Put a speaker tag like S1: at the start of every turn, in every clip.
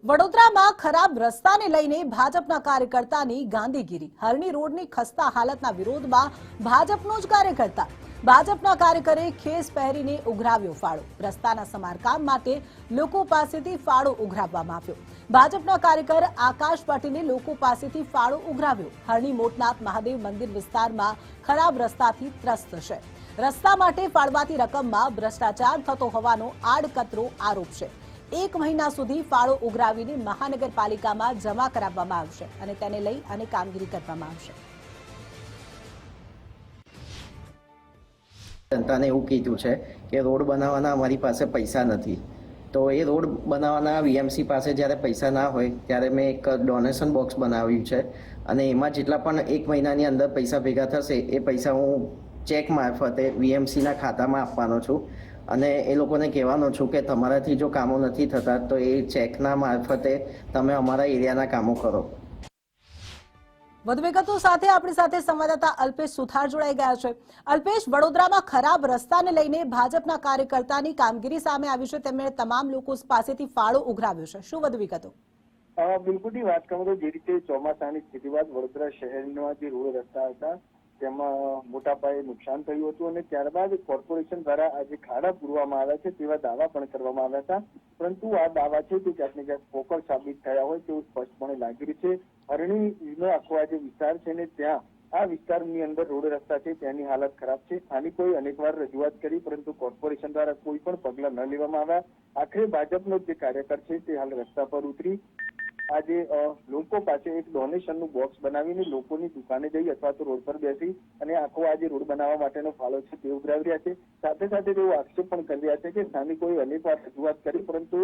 S1: વડોદરામાં ખરાબ રસ્તાને લઈને ભાજપના કાર્યકર્તાની ગાંધીગીરી। હરણી રોડની ખસ્તા હાલતના વિરોધમાં ભાજપનો જ કાર્યકર્તા। ભાજપના કાર્યકરે ખેસ પહેરીને ઉઘરાવ્યો ફાળો। રસ્તાના સમારકામ માટે લોકો પાસેથી ફાળો ઉઘરાવવામાં આવ્યો। ભાજપના કાર્યકર આકાશ પાટીલે લોકો પાસેથી ફાળો ઉઘરાવ્યો। હરણી મોટનાથ મહાદેવ મંદિર વિસ્તારમાં ખરાબ રસ્તાથી ત્રસ્ત છે। રસ્તા માટે ફાળવાતી રકમમાં ભ્રષ્ટાચાર થતો હોવાનો આડકતરો આરોપ છે। 1 મહિના સુધી ફાળો ઉઘરાવીને મહાનગરપાલિકામાં જમા કરાવવામાં આવશે અને તેને લઈ અને કામગીરી કરવામાં આવશે।
S2: જનતાને એવું કીધું છે કે રોડ બનાવવાના અમારી પાસે પૈસા નથી, તો એ રોડ બનાવવાના વીએમસી પાસે જ્યારે પૈસા ના હોય ત્યારે મેં એક ડોનેશન બોક્સ બનાવ્યું છે અને એમાં જેટલા પણ 1 મહિનાની અંદર પૈસા ભેગા થશે એ પૈસા હું ચેક મારફતે વીએમસીના ખાતામાં આપવાનો છું અને એ લોકોને કહેવાનો છું કે તમારાથી જો કામો નથી થતા તો એ ચેકના મારફતે તમે અમારા એરિયાના કામો કરો।
S1: વધુ વિગતો સાથે આપણી સાથે સંવાદદાતા અલ્પેશ સુથાર જોડાઈ ગયા છે। અલ્પેશ, વડોદરામાં ખરાબ રસ્તાને લઈને ભાજપના કાર્યકર્તાની કામગીરી સામે આવી છે। તેમણે તમામ લોકો પાસેથી ફાળો ઉઘરાવ્યો છે। શું વધુ વિગતો?
S3: બિલકુલની વાત કરું તો જે રીતે ચોમાસાની સ્થિતિ બાદ વડોદરા શહેરના જે રોડ રસ્તા હતા તેમાં મોટા પાયે નુકસાન થયું હતું અને ત્યારબાદ કોર્પોરેશન દ્વારા આજે ખાડા પૂરવામાં આવ્યા છે તેવા દાવા પણ કરવામાં આવ્યા હતા, પરંતુ આ દાવા છે તે ક્યાંક ને ક્યાંક પોકળ સાબિત થયા હોય તેવું સ્પષ્ટપણે લાગી રહ્યું છે। હરણીનો આખો આ જે વિસ્તાર છે ને ત્યાં આ વિસ્તારની અંદર રોડ રસ્તા છે તેની હાલત ખરાબ છે। સ્થાનિકોએ અનેકવાર રજૂઆત કરી પરંતુ કોર્પોરેશન દ્વારા કોઈ પણ પગલાં ન લેવામાં આવ્યા। આખરે ભાજપનો જે કાર્યકર છે તે હાલ રસ્તા પર ઉતરી આજે લોકો પાસે એક ડોનેશનનું બોક્સ બનાવીને લોકોની દુકાને જઈ અથવા તો રોડ પર બેસી અને આખો આજે રોડ બનાવવા માટેનો ફાળો છે તે ઉઘરાવી રહ્યા છે। સાથે સાથે તેઓ આક્ષેપ પણ કરી રહ્યા છે કે સ્થાનિકોએ અનેકવાર રજૂઆત કરી પરંતુ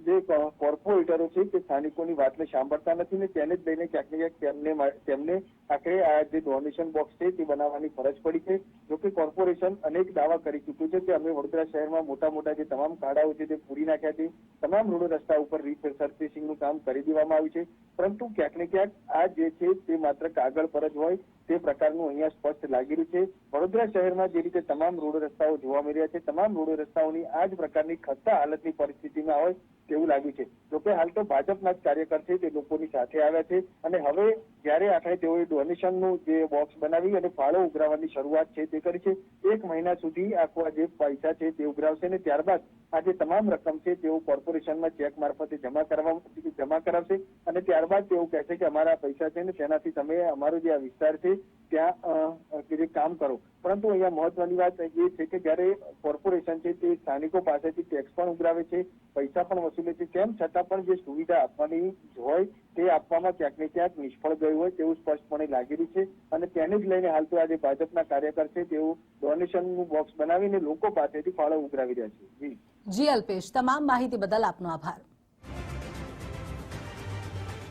S3: જે કોર્પોરેટરો છે તે સ્થાનિકોની વાતને સાંભળતા નથી ને તેને જ લઈને ક્યાંક ને ક્યાંક તેમને આખરે આ જે ડોનેશન બોક્સ છે તે બનાવવાની ફરજ પડી છે। જોકે કોર્પોરેશન અનેક દાવા કરી ચૂક્યું છે કે અમે વડોદરા શહેરમાં મોટા મોટા જે તમામ ખાડાઓ છે તે પૂરી નાખ્યા છે, તમામ રોડ રસ્તા ઉપર રિસર્ફેસિંગનું કામ કરી દેવામાં આવ્યું છે, પરંતુ ક્યાંક ને ક્યાંક આ જે છે તે માત્ર કાગળ પર જ હોય તે પ્રકારનું અહીંયા સ્પષ્ટ લાગી રહ્યું છે। વડોદરા શહેરમાં જે રીતે તમામ રોડ રસ્તાઓ જોવા મળી રહ્યા છે તમામ રોડ રસ્તાઓની આ જ પ્રકારની ખસ્તા હાલતની પરિસ્થિતિમાં હોય તેવું લાગ્યું છે। જોકે હાલ તો ભાજપના જ કાર્યકર છે તે લોકોની સાથે આવ્યા છે અને હવે જ્યારે આખરે તેઓએ ડોનેશનનું જે બોક્સ બનાવી અને ફાળો ઉઘરાવવાની શરૂઆત છે તે કરી છે। 1 મહિના સુધી આખો જે પૈસા છે તે ઉઘરાવશે અને ત્યારબાદ આ જે તમામ રકમ છે તેઓ કોર્પોરેશનમાં ચેક મારફતે જમા કરાવશે અને ત્યારબાદ તેઓ કહેશે કે અમારા પૈસા છે ને તેનાથી તમે અમારો જે આ વિસ્તાર છે ત્યાં કામ કરો। પરંતુ અહીંયા મહત્વની વાત એ છે કે જ્યારે કોર્પોરેશન છે તે સ્થાનિકો પાસેથી ટેક્સ પણ ઉઘરાવે છે, પૈસા પણ વસૂલે છે, તેમ છતાં પણ જે સુવિધા આપવાની હોય તે આપવામાં ક્યાંક ને ક્યાંક નિષ્ફળ ગયું હોય તેવું સ્પષ્ટપણે લાગી રહ્યું છે અને તેને જ લઈને હાલ તો આજે ભાજપના કાર્યકર છે તેઓ ડોનેશનનું બોક્સ બનાવીને લોકો પાસેથી ફાળો ઉઘરાવી રહ્યા છે।
S1: જી અલ્પેશ, તમામ માહિતી બદલ આપનો આભાર।